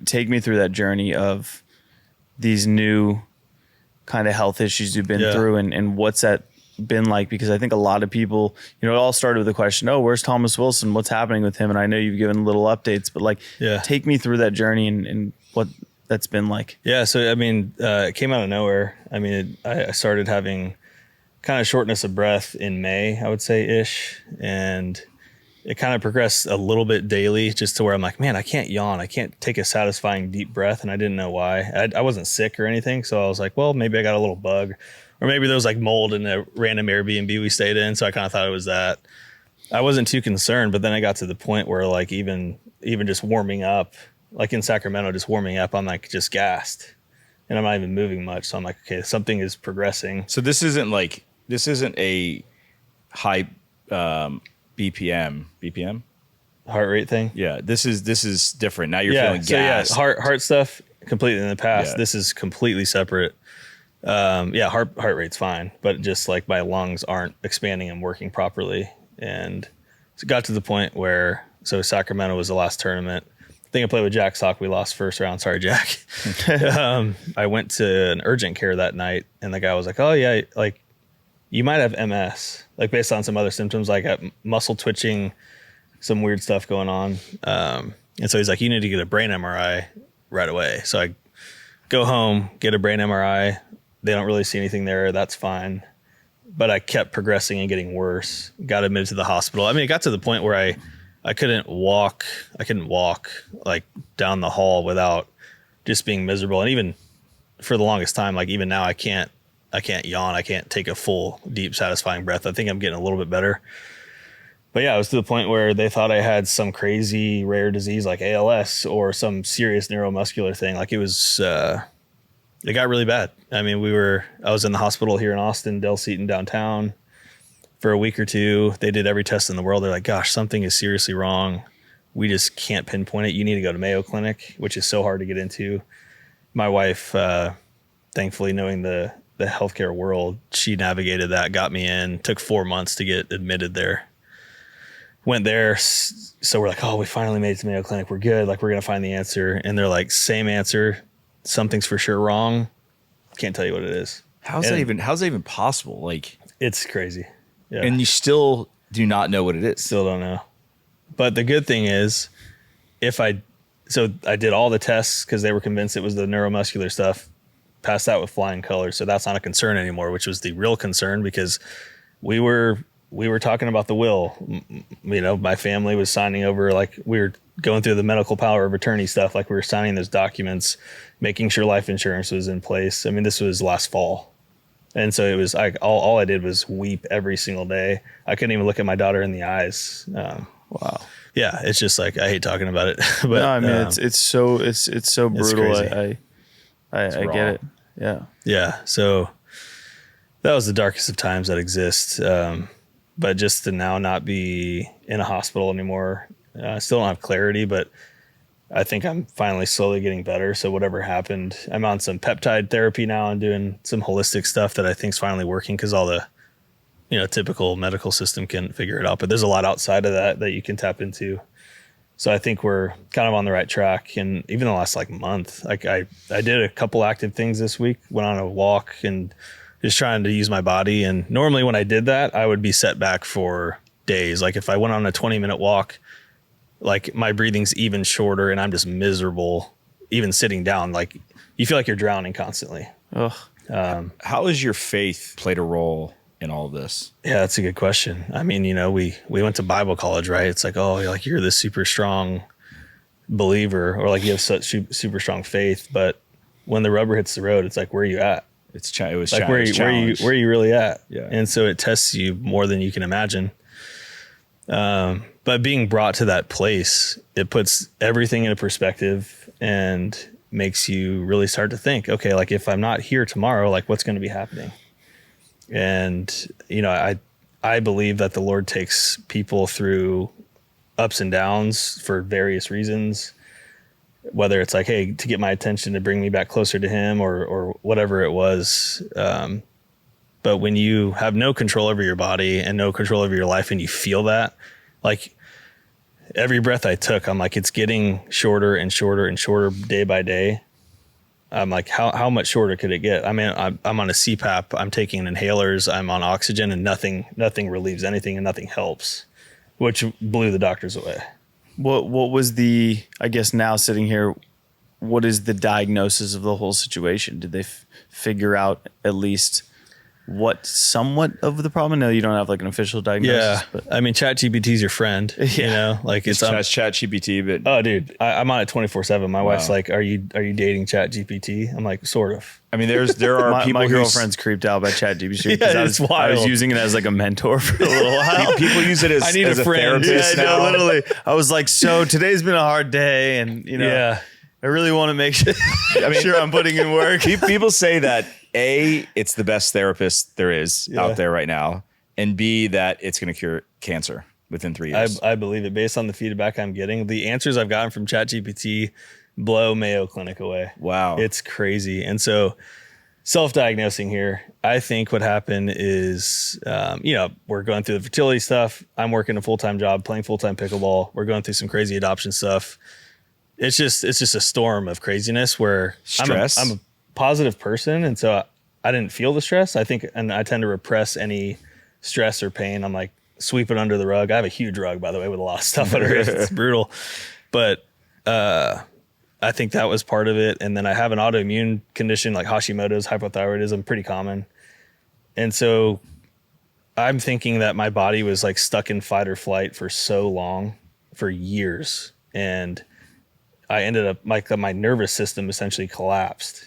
take me through that journey of these new kind of health issues you've been through, and what's that been like? Because I think a lot of people, it all started with the question, oh, where's Thomas Wilson? What's happening with him? And I know you've given little updates, but take me through that journey and what that's been like. Yeah. So, it came out of nowhere. I started having kind of shortness of breath in May, I would say ish. And it kind of progressed a little bit daily, just to where I'm like, man, I can't yawn. I can't take a satisfying deep breath. And I didn't know why. I wasn't sick or anything. So I was like, well, maybe I got a little bug, or maybe there was like mold in a random Airbnb we stayed in. So I kind of thought it was that. I wasn't too concerned, but then I got to the point where like even just warming up, like in Sacramento, just warming up, I'm like just gassed and I'm not even moving much. So I'm like, okay, something is progressing. So this isn't a high BPM heart rate thing. Yeah. This is different. Now you're feeling gas. So heart stuff completely in the past. Yeah. This is completely separate. Heart rate's fine, but just like my lungs aren't expanding and working properly. And it got to the point where, so Sacramento was the last tournament. I think I played with Jack Sock. We lost first round. Sorry, Jack. I went to an urgent care that night, and the guy was like, oh yeah, like you might have MS, like based on some other symptoms, like muscle twitching, some weird stuff going on. And so he's like, you need to get a brain MRI right away. So I go home, get a brain MRI. They don't really see anything there. That's fine. But I kept progressing and getting worse. Got admitted to the hospital. It got to the point where I couldn't walk. I couldn't walk like down the hall without just being miserable. And even for the longest time, like even now, I can't yawn. I can't take a full, deep, satisfying breath. I think I'm getting a little bit better. But yeah, it was to the point where they thought I had some crazy rare disease like ALS or some serious neuromuscular thing. Like it was, it got really bad. I was in the hospital here in Austin, Del Seaton downtown for a week or two. They did every test in the world. They're like, gosh, something is seriously wrong. We just can't pinpoint it. You need to go to Mayo Clinic, which is so hard to get into. My wife, thankfully knowing the healthcare world, she navigated that, got me in, took 4 months to get admitted there. Went there. So we're like, oh, we finally made it to Mayo Clinic. We're good. Like we're going to find the answer. And they're like, same answer. Something's for sure wrong. Can't tell you what it is. How's that even possible? Like it's crazy. Yeah. And you still do not know what it is. Still don't know. But the good thing is I did all the tests because they were convinced it was the neuromuscular stuff, passed that with flying colors. So that's not a concern anymore, which was the real concern because we were talking about the will. My family was signing over, like we were going through the medical power of attorney stuff. Like we were signing those documents, making sure life insurance was in place. This was last fall. And so it was like, all I did was weep every single day. I couldn't even look at my daughter in the eyes. Wow. Yeah. It's just like, I hate talking about it, but no, it's so brutal. I get it. Yeah. Yeah. So that was the darkest of times that exist. But just to now not be in a hospital anymore, I still don't have clarity, but I think I'm finally slowly getting better. So whatever happened, I'm on some peptide therapy now and doing some holistic stuff that I think is finally working because all the, typical medical system can figure it out. But there's a lot outside of that you can tap into. So I think we're kind of on the right track. And even the last month, like I did a couple active things this week, went on a walk and just trying to use my body. And normally when I did that, I would be set back for days. Like if I went on a 20-minute walk, like my breathing's even shorter and I'm just miserable, even sitting down. Like you feel like you're drowning constantly. Ugh. How has your faith played a role in all of this? Yeah, that's a good question. We went to Bible college, right? It's like, oh, you're this super strong believer, or like you have such super strong faith. But when the rubber hits the road, it's like, where are you at? It was like, where are you really at? Yeah. And so it tests you more than you can imagine. But being brought to that place, it puts everything into perspective and makes you really start to think, okay, like if I'm not here tomorrow, like what's going to be happening? And, I believe that the Lord takes people through ups and downs for various reasons, whether it's like, hey, to get my attention, to bring me back closer to him or whatever it was. But when you have no control over your body and no control over your life and you feel that, like every breath I took, I'm like, it's getting shorter and shorter and shorter day by day. I'm like, how much shorter could it get? I mean, I'm on a CPAP, I'm taking inhalers, I'm on oxygen, and nothing relieves anything and nothing helps, which blew the doctors away. What was the, I guess now sitting here, what is the diagnosis of the whole situation? Did they figure out at least what somewhat of the problem? No, you don't have like an official diagnosis. Yeah. But I mean, ChatGPT's your friend, you know, like it's ChatGPT, but oh dude, I'm on it 24/7. My wife's like, are you dating ChatGPT? I'm like, sort of. I mean, there are people. My girlfriend's creeped out by ChatGPT. Yeah, I was using it as like a mentor for a little while. People use it as I need as a friend. therapist now. Literally. I was like, so today's been a hard day, and you know, Yeah. I really want to make sure, sure I'm putting in work. People say that A, it's the best therapist there is out there right now, and B, that it's going to cure cancer within 3 years. I believe it based on the feedback I'm getting. The answers I've gotten from ChatGPT blow Mayo Clinic away. Wow. It's crazy. And so self-diagnosing here, I think what happened is, we're going through the fertility stuff. I'm working a full-time job, playing full-time pickleball. We're going through some crazy adoption stuff. It's just a storm of craziness where stress. I'm a positive person. And so I didn't feel the stress. I think, and I tend to repress any stress or pain. I'm like, sweep it under the rug. I have a huge rug, by the way, with a lot of stuff under it. It's brutal. But I think that was part of it. And then I have an autoimmune condition like Hashimoto's, hypothyroidism, pretty common. And so I'm thinking that my body was like stuck in fight or flight for so long, for years. And I ended up, my nervous system essentially collapsed.